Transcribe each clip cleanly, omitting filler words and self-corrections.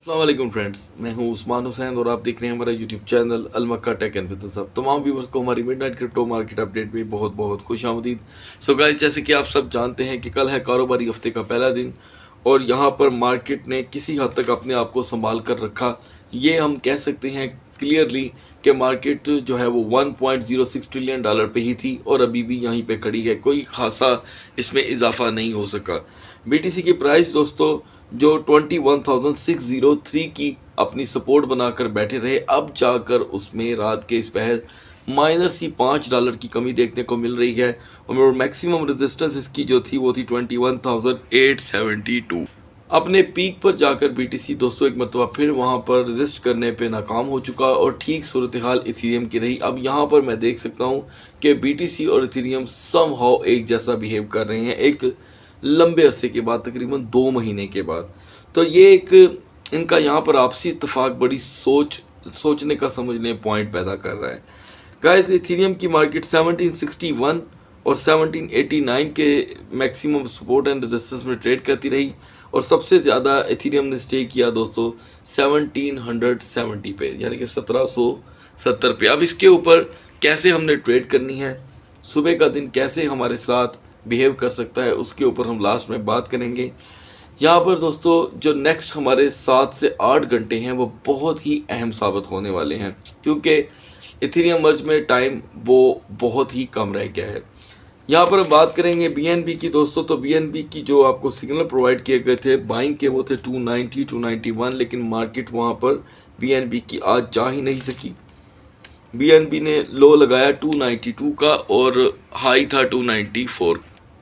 अस्सलाम वालेकुम फ्रेंड्स, मैं हूं उस्मान हुसैन और आप देख रहे हैं हमारा YouTube channel Al Makka tech and business hub. तमाम व्यूवर्स को हमारी मिडनाइट क्रिप्टो मार्केट अपडेट में बहुत बहुत खुश आमदीद। सो गाइस, जैसे कि आप सब जानते हैं कि कल है कारोबारी हफ्ते का पहला दिन और यहां पर मार्केट ने किसी हद तक अपने आप को संभाल कर रखा। ये हम कह सकते हैं क्लियरली कि मार्केट जो है वो $1.06 ट्रिलियन पे ही थी और अभी भी यहीं पे खड़ी है। कोई खासा इसमें इजाफा नहीं हो सका। बीटीसी की प्राइस दोस्तों जो 21,603 की अपनी सपोर्ट बनाकर बैठे रहे, अब जाकर उसमें रात के इस पहर माइनस ही $5 की कमी देखने को मिल रही है और मैक्सिमम रेजिस्टेंस इसकी जो थी वो थी 21,872। अपने पीक पर जाकर बीटीसी दोस्तों एक मरतबा फिर वहां पर रजिस्ट करने पे नाकाम हो चुका और ठीक सूरत हाल इथेरियम की रही। अब यहाँ पर मैं देख सकता हूँ कि बीटीसी और इथेरियम समहाउ एक जैसा बिहेव कर रहे हैं एक लंबे अरसे के बाद, तकरीबन 2 महीने के बाद। तो ये एक इनका यहाँ पर आपसी इत्तेफाक बड़ी सोचने का समझने पॉइंट पैदा कर रहा है। गाइस, इथेरियम की मार्केट 1761 और 1789 के मैक्सिमम सपोर्ट एंड रेजिस्टेंस में ट्रेड करती रही और सबसे ज़्यादा इथेरियम ने स्टे किया दोस्तों 1770 पे, यानी कि 1770 पे। अब इसके ऊपर कैसे हमने ट्रेड करनी है, सुबह का दिन कैसे हमारे साथ बिहेव कर सकता है, उसके ऊपर हम लास्ट में बात करेंगे। यहाँ पर दोस्तों जो नेक्स्ट हमारे 7 से 8 घंटे हैं वो बहुत ही अहम साबित होने वाले हैं, क्योंकि इथेरियम मर्ज में टाइम वो बहुत ही कम रह गया है। यहाँ पर हम बात करेंगे बीएनबी की दोस्तों। तो बीएनबी की जो आपको सिग्नल प्रोवाइड किए गए थे बाइंग के, वो थे 290 291, लेकिन मार्केट वहाँ पर बीएनबी की आज जा ही नहीं सकी। बीएनबी ने लो लगाया 292 का और हाई था 294।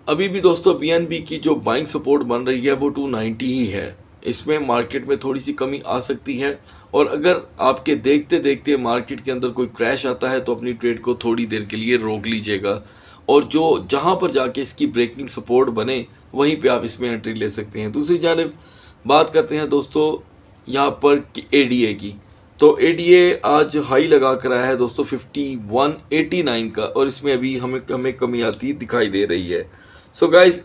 अभी भी दोस्तों बीएनबी की जो बाइंग सपोर्ट बन रही है वो 290 ही है। इसमें मार्केट में थोड़ी सी कमी आ सकती है और अगर आपके देखते देखते मार्केट के अंदर कोई क्रैश आता है तो अपनी ट्रेड को थोड़ी देर के लिए रोक लीजिएगा और जो जहां पर जाके इसकी ब्रेकिंग सपोर्ट बने वहीं पे आप इसमें एंट्री ले सकते हैं। दूसरी जानिब बात करते हैं दोस्तों यहाँ पर एडीए की। तो एडीए आज हाई लगा कर आया है दोस्तों 5189 का और इसमें अभी हमें कमी आती दिखाई दे रही है। सो गाइज,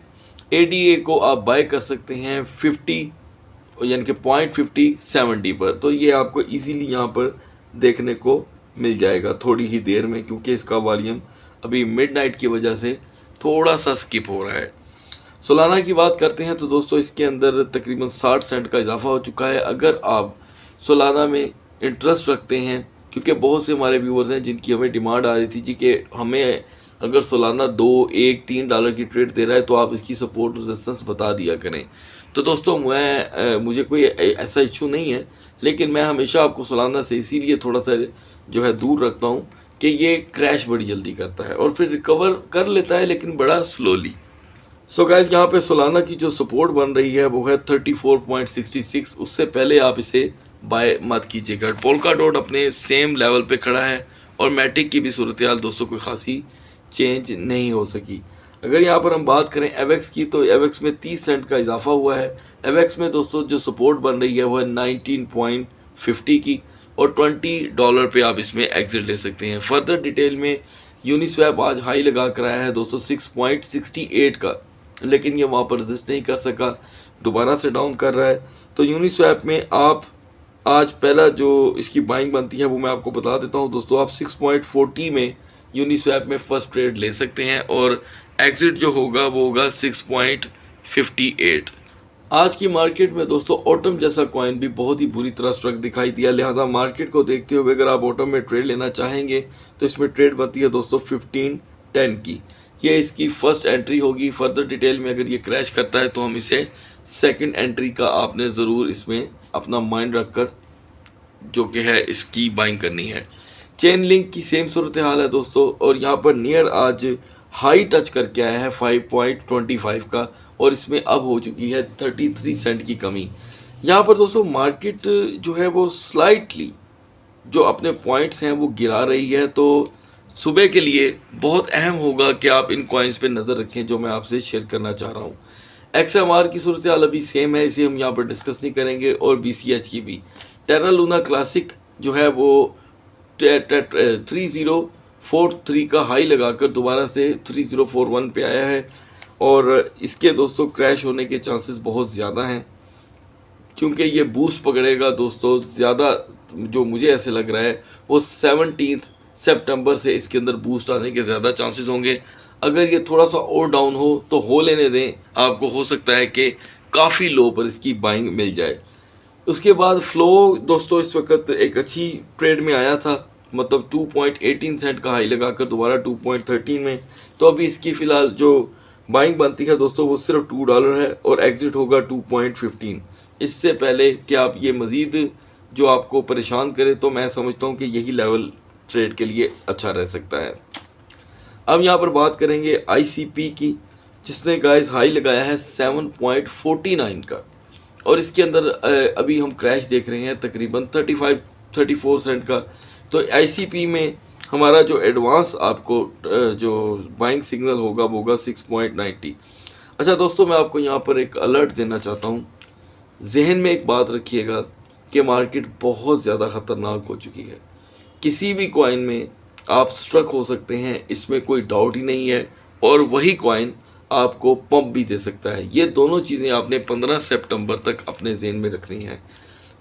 एडीए को आप बाय कर सकते हैं 50 यानी कि 0.5070 पर। तो ये आपको इजीली यहाँ पर देखने को मिल जाएगा थोड़ी ही देर में, क्योंकि इसका वॉल्यूम अभी मिडनाइट की वजह से थोड़ा सा स्किप हो रहा है। सोलाना की बात करते हैं तो दोस्तों इसके अंदर तकरीबन 60 सेंट का इजाफा हो चुका है। अगर आप सोलाना में इंटरेस्ट रखते हैं, क्योंकि बहुत से हमारे व्यूवर्स हैं जिनकी हमें डिमांड आ रही थी जी कि हमें अगर सोलाना 2, 1, $3 की ट्रेड दे रहा है तो आप इसकी सपोर्ट रेजिस्टेंस बता दिया करें। तो दोस्तों मुझे कोई ऐसा इशू नहीं है, लेकिन मैं हमेशा आपको सोलाना से इसीलिए थोड़ा सा जो है दूर रखता हूँ कि ये क्रैश बड़ी जल्दी करता है और फिर रिकवर कर लेता है, लेकिन बड़ा स्लोली। सो गाइस, यहाँ पे सोलाना की जो सपोर्ट बन रही है वो है 34.66। उससे पहले आप इसे बाय मत कीजिएगा। पोल्का डॉट अपने सेम लेवल पे खड़ा है और मैटिक की भी सूरत हाल दोस्तों कोई खासी चेंज नहीं हो सकी। अगर यहाँ पर हम बात करें एवेक्स की, तो एवेक्स में 30 सेंट का इजाफा हुआ है। एवेक्स में दोस्तों जो सपोर्ट बन रही है वो है 19.50 की और $20 पे आप इसमें एग्जिट ले सकते हैं। फर्दर डिटेल में यूनिस्वैप आज हाई लगा कर आया है दोस्तों 6.68 का, लेकिन ये वहाँ पर रजिस्ट नहीं कर सका, दोबारा से डाउन कर रहा है। तो यूनिस्वैप में आप आज पहला जो इसकी बाइंग बनती है वो मैं आपको बता देता हूँ दोस्तों। आप 6.40 में यूनिस्वैप में फर्स्ट ट्रेड ले सकते हैं और एग्जिट जो होगा वो होगा 6.58। आज की मार्केट में दोस्तों ऑटम जैसा कॉइन भी बहुत ही बुरी तरह स्ट्रक दिखाई दिया, लिहाजा मार्केट को देखते हुए अगर आप ऑटम में ट्रेड लेना चाहेंगे तो इसमें ट्रेड बनती है दोस्तों 1510 की। ये इसकी फर्स्ट एंट्री होगी। फर्दर डिटेल में अगर ये क्रैश करता है तो हम इसे सेकंड एंट्री का आपने ज़रूर इसमें अपना माइंड रखकर जो कि है इसकी बाइंग करनी है। चेन लिंक की सेम सूरत हाल है दोस्तों और यहाँ पर नियर आज हाई टच करके आया है 5.25 का और इसमें अब हो चुकी है 33 सेंट की कमी। यहाँ पर दोस्तों मार्केट जो है वो स्लाइटली जो अपने पॉइंट्स हैं वो गिरा रही है। तो सुबह के लिए बहुत अहम होगा कि आप इन कॉइन्स पे नज़र रखें जो मैं आपसे शेयर करना चाह रहा हूँ। XMR की सूरत हाल अभी सेम है, इसे हम यहाँ पर डिस्कस नहीं करेंगे। और BCH की भी टेरा लूना क्लासिक जो है वो 3043 का हाई लगाकर दोबारा से 3041 पे आया है और इसके दोस्तों क्रैश होने के चांसेस बहुत ज़्यादा हैं। क्योंकि ये बूस्ट पकड़ेगा दोस्तों ज़्यादा, जो मुझे ऐसे लग रहा है वो 17 सितंबर से इसके अंदर बूस्ट आने के ज़्यादा चांसेस होंगे। अगर ये थोड़ा सा और डाउन हो तो हो लेने दें, आपको हो सकता है कि काफ़ी लो पर इसकी बाइंग मिल जाए। उसके बाद फ्लो दोस्तों इस वक्त एक अच्छी ट्रेड में आया था, मतलब 2.18 सेंट का हाई लगाकर दोबारा 2.13 में। तो अभी इसकी फ़िलहाल जो बाइंग बनती है दोस्तों वो सिर्फ $2 है और एग्ज़िट होगा 2.15। इससे पहले कि आप ये मज़ीद जो आपको परेशान करे, तो मैं समझता हूँ कि यही लेवल ट्रेड के लिए अच्छा रह सकता है। अब यहाँ पर बात करेंगे ICP की, जिसने गाइस हाई लगाया है 7.49 का, और इसके अंदर अभी हम क्रैश देख रहे हैं तकरीबन 34 सेंट का। तो ICP में हमारा जो एडवांस आपको जो बाइंग सिग्नल होगा वो होगा 6.90। अच्छा दोस्तों, मैं आपको यहाँ पर एक अलर्ट देना चाहता हूँ। जहन में एक बात रखिएगा कि मार्केट बहुत ज़्यादा ख़तरनाक हो चुकी है। किसी भी कॉइन में आप स्ट्रक हो सकते हैं, इसमें कोई डाउट ही नहीं है, और वही कॉइन आपको पंप भी दे सकता है। ये दोनों चीज़ें आपने 15 सितंबर तक अपने जहन में रखनी है।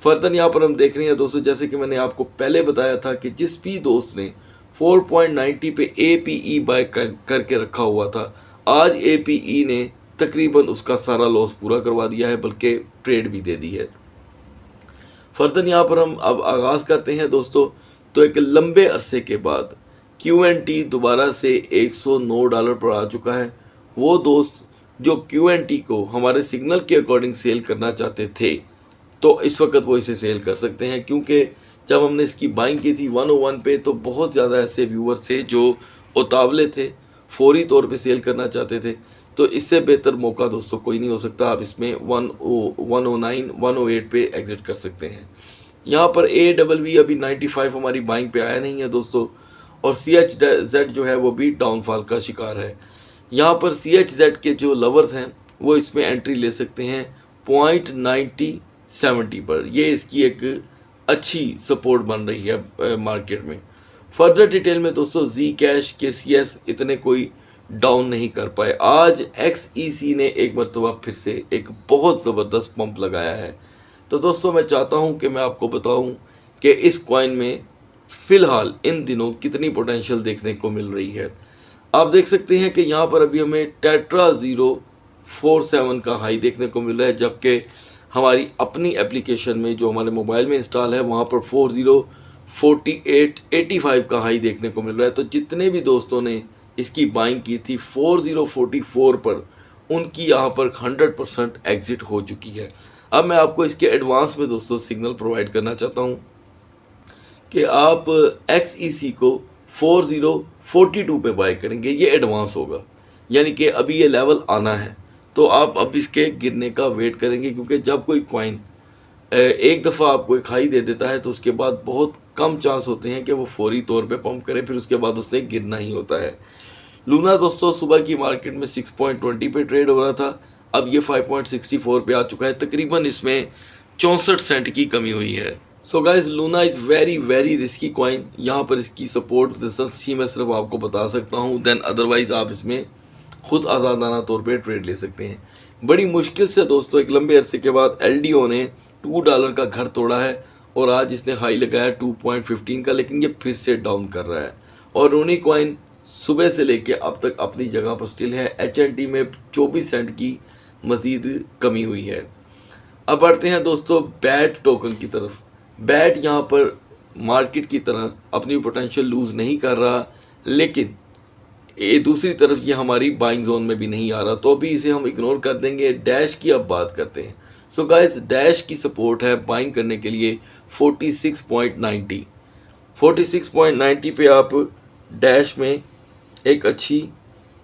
फर्दर यहाँ पर हम देख रहे हैं दोस्तों, जैसे कि मैंने आपको पहले बताया था कि जिस भी दोस्त ने 4.90 पे APE बाय करके रखा हुआ था, आज APE ने तकरीबन उसका सारा लॉस पूरा करवा दिया है, बल्कि ट्रेड भी दे दी है। फर्दर यहाँ पर हम अब आगाज़ करते हैं दोस्तों। तो एक लंबे अरसे के बाद QNT दोबारा से $109 पर आ चुका है। वो दोस्त जो QNT को हमारे सिग्नल के अकॉर्डिंग सेल करना चाहते थे, तो इस वक्त वो इसे सेल कर सकते हैं, क्योंकि जब हमने इसकी बाइंग की थी 101 पे, तो बहुत ज़्यादा ऐसे व्यूअर्स थे जो उतावले थे, फौरी तौर पे सेल करना चाहते थे। तो इससे बेहतर मौका दोस्तों कोई नहीं हो सकता। आप इसमें 109 108 पे एग्जिट कर सकते हैं। यहाँ पर AWV अभी 95 हमारी बाइंग पे आया नहीं है दोस्तों, और CHZ जो है वो भी डाउनफॉल का शिकार है। यहाँ पर CHZ के जो लवर्स हैं वो इसमें एंट्री ले सकते हैं 0.9070 पर। ये इसकी एक अच्छी सपोर्ट बन रही है मार्केट में। फर्दर डिटेल में दोस्तों Zcash KCS इतने कोई डाउन नहीं कर पाए। आज XEC ने एक मरतबा फिर से एक बहुत ज़बरदस्त पंप लगाया है। तो दोस्तों मैं चाहता हूं कि मैं आपको बताऊं कि इस कॉइन में फ़िलहाल इन दिनों कितनी पोटेंशियल देखने को मिल रही है। आप देख सकते हैं कि यहाँ पर अभी हमें टेट्रा 047 का हाई देखने को मिल रहा है, जबकि हमारी अपनी एप्लीकेशन में जो हमारे मोबाइल में इंस्टॉल है वहाँ पर 404885 का हाई देखने को मिल रहा है। तो जितने भी दोस्तों ने इसकी बाइंग की थी 4044 पर, उनकी यहाँ पर 100% एग्जिट हो चुकी है। अब मैं आपको इसके एडवांस में दोस्तों सिग्नल प्रोवाइड करना चाहता हूँ कि आप XEC को 4042 पे बाय करेंगे। ये एडवांस होगा, यानी कि अभी ये लेवल आना है, तो आप अब इसके गिरने का वेट करेंगे, क्योंकि जब कोई कॉइन एक दफ़ा आपको एक हाई दे देता है तो उसके बाद बहुत कम चांस होते हैं कि वो फौरी तौर पे पंप करे, फिर उसके बाद उसने गिरना ही होता है। लूना दोस्तों सुबह की मार्केट में 6.20 पे ट्रेड हो रहा था, अब ये 5.64 पे आ चुका है। तकरीबन इसमें 64 सेंट की कमी हुई है। So guys, Luna is very risky coin. यहाँ पर इसकी सपोर्ट रेजिस्टेंस ही मैं सिर्फ आपको बता सकता हूँ, देन अदरवाइज़ आप इसमें खुद आज़ादाना तौर पे ट्रेड ले सकते हैं। बड़ी मुश्किल से दोस्तों एक लंबे अरसे के बाद LDO ने $2 का घर तोड़ा है, और आज इसने हाई लगाया 2.15 का, लेकिन ये फिर से डाउन कर रहा है। और रूनी कॉइन सुबह से लेके अब तक अपनी जगह पर स्टिल है। HNT में 24 सेंट की मज़ीद कमी हुई है। अब बढ़ते हैं दोस्तों बैट टोकन की तरफ। बैट यहाँ पर मार्केट की तरह अपनी पोटेंशियल लूज़ नहीं कर रहा, लेकिन ये दूसरी तरफ ये हमारी बाइंग जोन में भी नहीं आ रहा, तो अभी इसे हम इग्नोर कर देंगे। डैश की अब बात करते हैं। सो गाइस, डैश की सपोर्ट है बाइंग करने के लिए 46.90। 46.90 पे आप डैश में एक अच्छी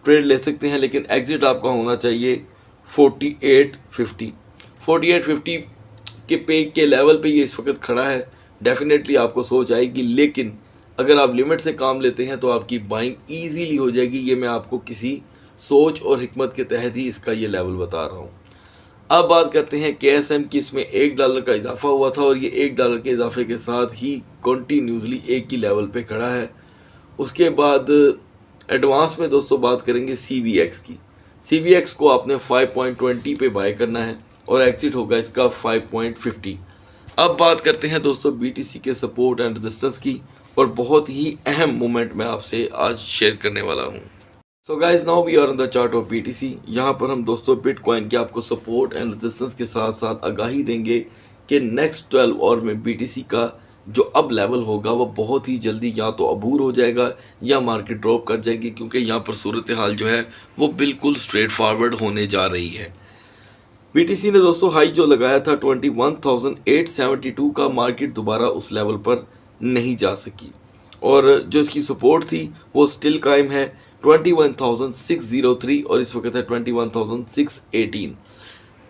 ट्रेड ले सकते हैं, लेकिन एग्जिट आपका होना चाहिए 4850। 4850 के लेवल पे ये इस वक्त खड़ा है। डेफिनेटली आपको सोच आएगी, लेकिन अगर आप लिमिट से काम लेते हैं तो आपकी बाइंग ईजीली हो जाएगी। ये मैं आपको किसी सोच और हिकमत के तहत ही इसका ये लेवल बता रहा हूँ। अब बात करते हैं KSM की। इसमें $1 का इजाफा हुआ था, और ये $1 के इजाफे के साथ ही कंटिन्यूसली एक ही लेवल पे खड़ा है। उसके बाद एडवांस में दोस्तों बात करेंगे CVX की। CVX को आपने 5.20 पे बाय करना है। और एग्जिट होगा इसका 5.50। अब बात करते हैं दोस्तों बीटीसी के सपोर्ट एंड रेजिस्टेंस की, और बहुत ही अहम मोमेंट मैं आपसे आज शेयर करने वाला हूं। So guys, now we are on the chart of BTC. यहाँ पर हम दोस्तों बिटकॉइन के आपको सपोर्ट एंड रेजिस्टेंस के साथ साथ आगाही देंगे कि नेक्स्ट 12 आवर में बीटीसी का जो अब लेवल होगा वो बहुत ही जल्दी या तो अबूर हो जाएगा या मार्केट ड्रॉप कर जाएगी, क्योंकि यहाँ पर सूरत हाल जो है वो बिल्कुल स्ट्रेट फॉरवर्ड होने जा रही है। बीटीसी ने दोस्तों हाई जो लगाया था 21,872 का, मार्केट दोबारा उस लेवल पर नहीं जा सकी, और जो इसकी सपोर्ट थी वो स्टिल कायम है 21,603 और इस वक्त है 21,618।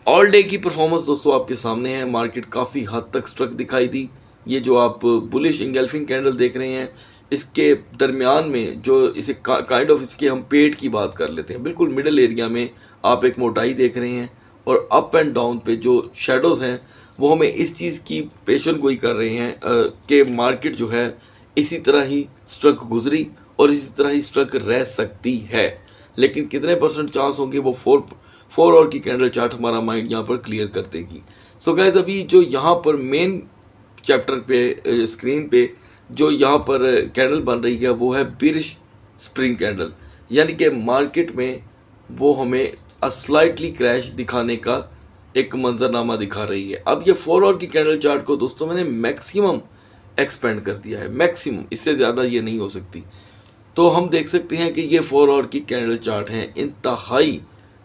ऑल डे की परफॉर्मेंस दोस्तों आपके सामने है। मार्केट काफ़ी हद तक स्ट्रक दिखाई दी। ये जो आप बुलिश इंगल्फिंग कैंडल देख रहे हैं, इसके दरमियान में जो इसे काइंड ऑफ इसके हम पेट की बात कर लेते हैं, बिल्कुल मिडल एरिया में आप एक मोटाई देख रहे हैं, और अप एंड डाउन पे जो शेडोज़ हैं वो हमें इस चीज़ की पेशन गोई कर रहे हैं कि मार्केट जो है इसी तरह ही स्ट्रक गुजरी और इसी तरह ही स्ट्रक रह सकती है। लेकिन कितने परसेंट चांस होंगे वो 4 आवर की कैंडल चार्ट हमारा माइंड यहाँ पर क्लियर कर देगी। सो गाइस, अभी जो यहाँ पर मेन चैप्टर पे स्क्रीन पे जो यहाँ पर कैंडल बन रही है वो है बिरिश स्प्रिंग कैंडल, यानी कि मार्केट में वो हमें स्लाइटली क्रैश दिखाने का एक मंजरनामा दिखा रही है। अब ये 4 आवर की कैंडल चार्ट को दोस्तों मैंने मैक्सिमम एक्सपेंड कर दिया है, मैक्सिमम, इससे ज़्यादा ये नहीं हो सकती। तो हम देख सकते हैं कि ये 4 आवर की कैंडल चार्ट हैं इंतहाई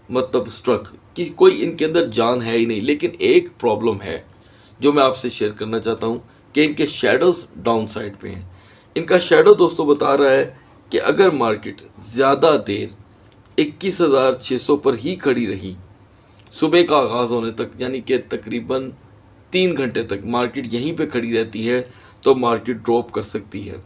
मतलब स्ट्रक कि कोई इनके अंदर जान है ही नहीं। लेकिन एक प्रॉब्लम है जो मैं आपसे शेयर करना चाहता हूँ कि इनके शेडोज़ डाउन साइड पे हैं। इनका शेडो दोस्तों बता रहा है कि अगर मार्केट ज़्यादा देर 21,600 पर ही खड़ी रही सुबह का आगाज़ होने तक, यानी कि तकरीबन 3 घंटे तक मार्केट यहीं पे खड़ी रहती है, तो मार्केट ड्रॉप कर सकती है।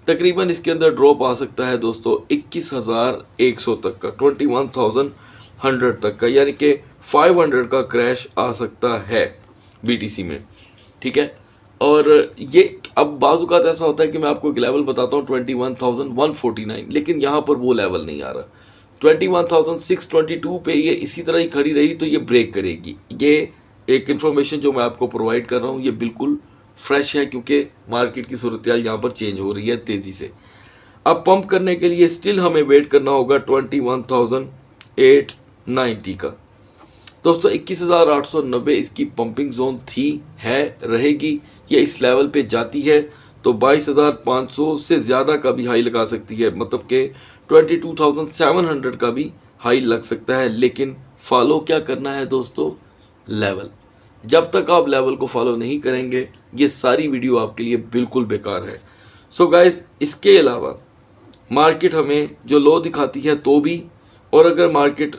तकरीबन इसके अंदर ड्रॉप आ सकता है दोस्तों 21,100 तक का, 21,100 तक का, यानी कि 500 का क्रैश आ सकता है बीटीसी में। ठीक है, और ये अब बाज़-औक़ात ऐसा होता है कि मैं आपको एक लेवल बताता हूँ 21,149, लेकिन यहाँ पर वो लेवल नहीं आ रहा। 21,622 पे ये इसी तरह ही खड़ी रही तो ये ब्रेक करेगी। ये एक इन्फॉर्मेशन जो मैं आपको प्रोवाइड कर रहा हूँ ये बिल्कुल फ्रेश है, क्योंकि मार्केट की सूरत हाल यहाँ पर चेंज हो रही है तेज़ी से। अब पंप करने के लिए स्टिल हमें वेट करना होगा 21,890 का। दोस्तों 21,890 इसकी पंपिंग जोन थी, है, रहेगी। ये इस लेवल पे जाती है तो 22,500 से ज़्यादा का भी हाई लगा सकती है, मतलब कि 22,700 का भी हाई लग सकता है। लेकिन फॉलो क्या करना है दोस्तों? लेवल। जब तक आप लेवल को फॉलो नहीं करेंगे ये सारी वीडियो आपके लिए बिल्कुल बेकार है। सो गाइस, इसके अलावा मार्केट हमें जो लो दिखाती है तो भी, और अगर मार्केट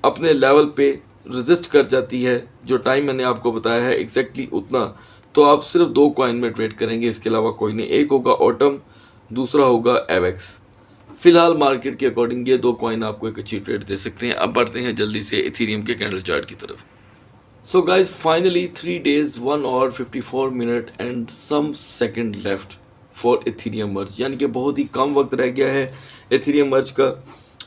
अपने लेवल पे रेजिस्ट कर जाती है, जो टाइम मैंने आपको बताया है एग्जैक्टली उतना, तो आप सिर्फ 2 कॉइन में ट्रेड करेंगे, इसके अलावा कोई नहीं। एक होगा ऑटम, दूसरा होगा एवेक्स। फिलहाल मार्केट के अकॉर्डिंग ये 2 कॉइन आपको एक अच्छी ट्रेड दे सकते हैं। अब बढ़ते हैं जल्दी से इथेरियम के कैंडल चार्ट की तरफ। So guys, finally 3 days 1 hour 54 minute and some second left for Ethereum merge, यानी कि बहुत ही कम वक्त रह गया है इथेरियम मर्ज का।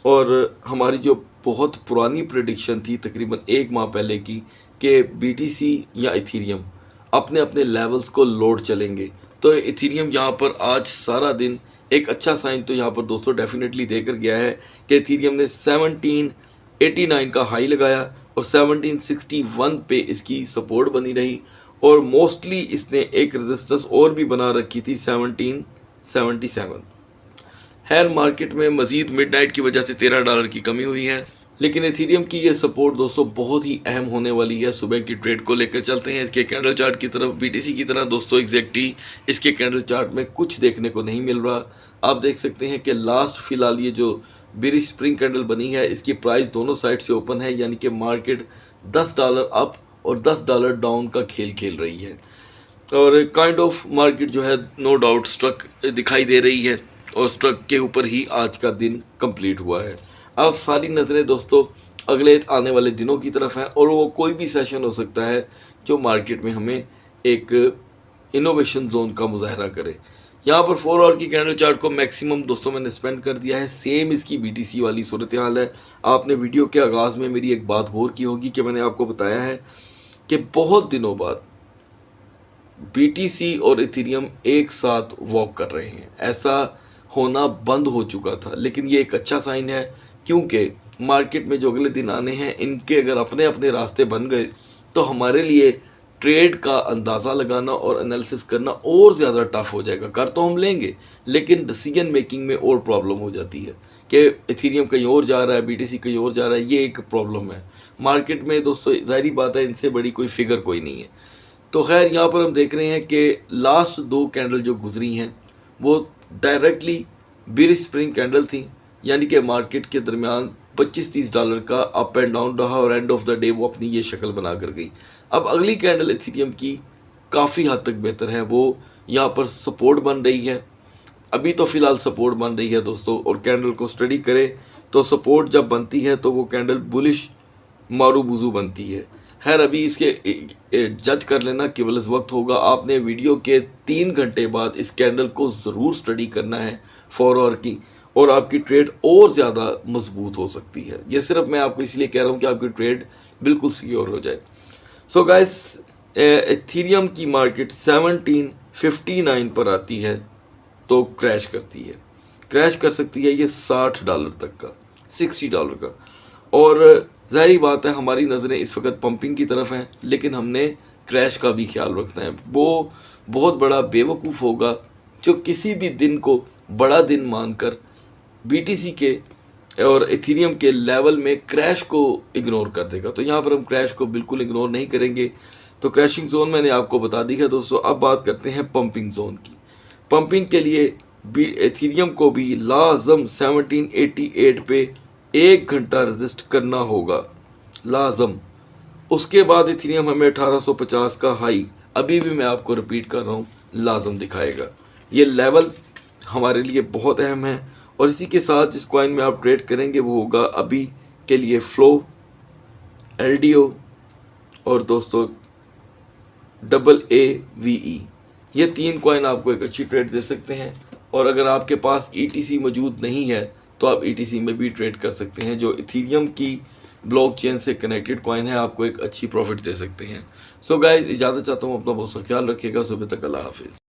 और हमारी जो बहुत पुरानी प्रेडिक्शन थी तकरीबन 1 माह पहले की कि बीटीसी या इथेरियम अपने अपने लेवल्स को लोड चलेंगे, तो इथेरियम यहाँ पर आज सारा दिन एक अच्छा साइन तो यहाँ पर दोस्तों डेफिनेटली देकर गया है कि इथेरियम ने 1789 का हाई लगाया और 1761 पे इसकी सपोर्ट बनी रही, और मोस्टली इसने एक रेजिस्टेंस और भी बना रखी थी 1777। खैर मार्केट में मजीद मिडनाइट की वजह से $13 की कमी हुई है, लेकिन इथेरियम की ये सपोर्ट दोस्तों बहुत ही अहम होने वाली है सुबह की ट्रेड को लेकर। चलते हैं इसके कैंडल चार्ट की तरफ। बीटीसी की तरह दोस्तों एग्जैक्टली इसके कैंडल चार्ट में कुछ देखने को नहीं मिल रहा। आप देख सकते हैं कि लास्ट फिलहाल ये जो बिरिश स्प्रिंग कैंडल बनी है इसकी प्राइस दोनों साइड से ओपन है, यानी कि मार्केट $10 अप और $10 डाउन का खेल खेल रही है, और काइंड ऑफ मार्केट जो है नो डाउट स्ट्रक दिखाई दे रही है, और स्ट्रक के ऊपर ही आज का दिन कंप्लीट हुआ है। अब सारी नज़रें दोस्तों अगले आने वाले दिनों की तरफ है, और वो कोई भी सेशन हो सकता है जो मार्केट में हमें एक इनोवेशन जोन का मुजाहरा करे। यहाँ पर 4 आवर की कैंडल चार्ट को मैक्सिमम दोस्तों मैंने स्पेंड कर दिया है। सेम इसकी BTC वाली सूरत हाल है। आपने वीडियो के आगाज़ में मेरी एक बात गौर की होगी कि मैंने आपको बताया है कि बहुत दिनों बाद BTC और इथेरियम एक साथ वॉक कर रहे हैं। ऐसा होना बंद हो चुका था, लेकिन ये एक अच्छा साइन है, क्योंकि मार्केट में जो अगले दिन आने हैं इनके अगर अपने अपने रास्ते बन गए तो हमारे लिए ट्रेड का अंदाज़ा लगाना और एनालिसिस करना और ज़्यादा टफ हो जाएगा। कर तो हम लेंगे, लेकिन डिसीजन मेकिंग में और प्रॉब्लम हो जाती है कि इथेरियम कहीं और जा रहा है, BTC कहीं और जा रहा है। ये एक प्रॉब्लम है मार्केट में दोस्तों। ज़ाहिर बात है, इनसे बड़ी कोई फिगर कोई नहीं है। तो खैर यहाँ पर हम देख रहे हैं कि लास्ट 2 कैंडल जो गुजरी हैं वो डायरेक्टली बियरिश स्प्रिंग कैंडल थी, यानी कि मार्केट के दरमियान $25-30 का अप एंड डाउन रहा और एंड ऑफ द डे वो अपनी ये शक्ल बना कर गई। अब अगली कैंडल इथेरियम की काफ़ी हद तक बेहतर है, वो यहाँ पर सपोर्ट बन रही है। अभी तो फ़िलहाल सपोर्ट बन रही है दोस्तों, और कैंडल को स्टडी करें तो सपोर्ट जब बनती है तो वो कैंडल बुलिश मारूबुजू बनती है। खैर अभी इसके जज कर लेना केवल इस वक्त होगा। आपने वीडियो के 3 घंटे बाद इस कैंडल को ज़रूर स्टडी करना है 4 आवर की, और आपकी ट्रेड और ज़्यादा मजबूत हो सकती है। ये सिर्फ मैं आपको इसलिए कह रहा हूँ कि आपकी ट्रेड बिल्कुल सिक्योर हो जाए। सो गाइस, इथेरियम की मार्केट 1759 पर आती है तो क्रैश करती है, क्रैश कर सकती है ये $60 तक का, $60 का। और ज़ाहिर बात है हमारी नज़रें इस वक्त पंपिंग की तरफ हैं, लेकिन हमने क्रैश का भी ख्याल रखना है। वो बहुत बड़ा बेवकूफ़ होगा जो किसी भी दिन को बड़ा दिन मानकर BTC के और इथेरियम के लेवल में क्रैश को इग्नोर कर देगा। तो यहाँ पर हम क्रैश को बिल्कुल इग्नोर नहीं करेंगे। तो क्रैशिंग जोन मैंने आपको बता दी है दोस्तों। अब बात करते हैं पंपिंग जोन की। पंपिंग के लिए इथेरियम को भी लाजम 1788 पे 1 घंटा रजिस्ट करना होगा, लाजम। उसके बाद इथेरियम हमें 1850 का हाई, अभी भी मैं आपको रिपीट कर रहा हूँ, लाजम दिखाएगा। ये लेवल हमारे लिए बहुत अहम है। और इसी के साथ जिस कॉइन में आप ट्रेड करेंगे वो होगा अभी के लिए फ्लो, LDO और दोस्तों AAVE। ये 3 कॉइन आपको एक अच्छी ट्रेड दे सकते हैं। और अगर आपके पास ETC मौजूद नहीं है तो आप ETC में भी ट्रेड कर सकते हैं, जो इथेरियम की ब्लॉकचेन से कनेक्टेड कॉइन है, आपको एक अच्छी प्रॉफिट दे सकते हैं। सो गाइस, इजाज़त चाहता हूँ, अपना बहुत सा ख्याल रखिएगा। सुबह तक अल्लाह हाफिज़।